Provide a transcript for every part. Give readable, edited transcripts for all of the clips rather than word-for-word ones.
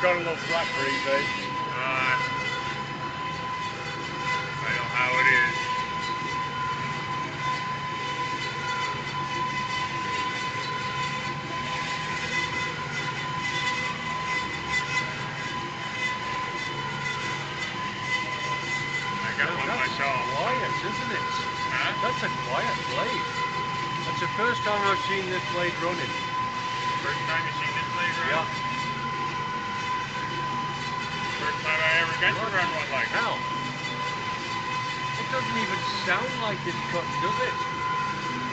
got a little flat grease, eh? I know how it is. I got one myself. Quiet, isn't it? Huh? That's a quiet blade. That's the first time I've seen this blade running. First time you seen this blade run? Yeah. First time I ever got to run one like that. Hell. It doesn't even sound like it's cut, does it?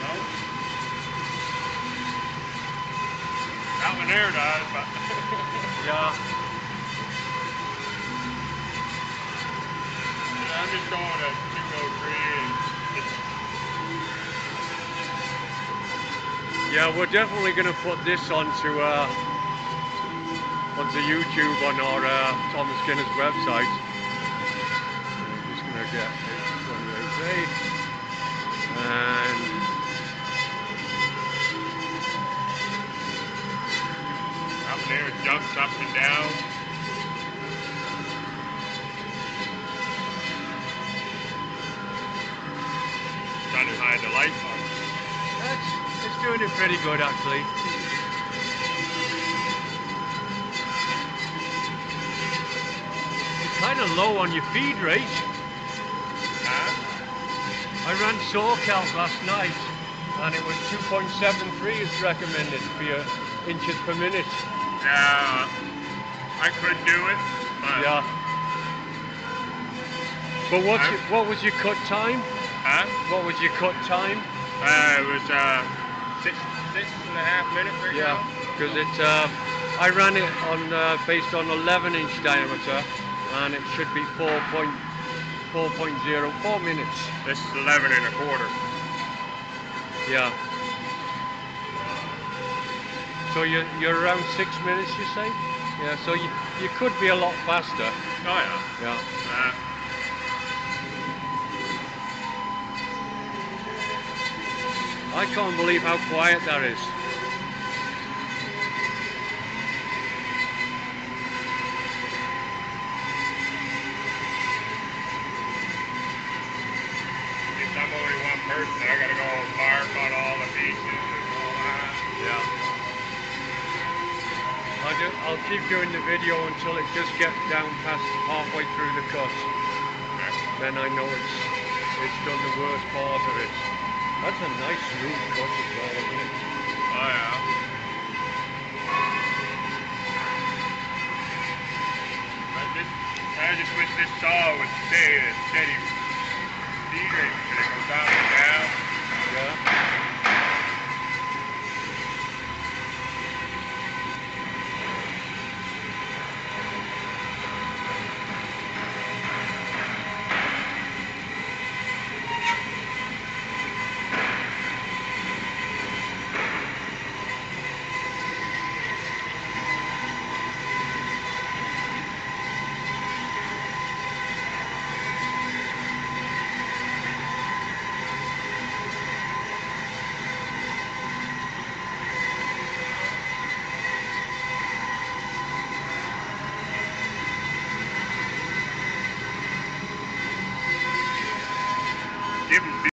No. That one there does, but Yeah. I'm just going at 203 and Yeah, we're definitely going to put this onto YouTube on our Thomas Skinner's website. I'm just going to get 28A and up there jumps up and down. Trying to hide the light on. it's doing it pretty good actually. It's kind of low on your feed rate. Huh? I ran SawCal last night and it was 2.73 is recommended for your inches per minute. Yeah, I could do it, but Yeah. But what was your cut time? huh? What was your cut time? It was 6.5 minutes right Yeah, now. because I ran it on based on 11-inch diameter, and it should be 4.04 minutes. This is 11 1/4. Yeah. So you're around 6 minutes, you say? Yeah. So you could be a lot faster. Oh yeah. Yeah. I can't believe how quiet that is. If I'm only one person, I gotta go mark on all the pieces and all that. Yeah. I'll keep doing the video until it just gets down past halfway through the cut. Okay. Then I know it's done the worst part of it. That's a nice smooth cut as well, isn't it? Oh yeah. I just wish this saw would stay at steady speed rate because it goes down and down. Yeah. Give them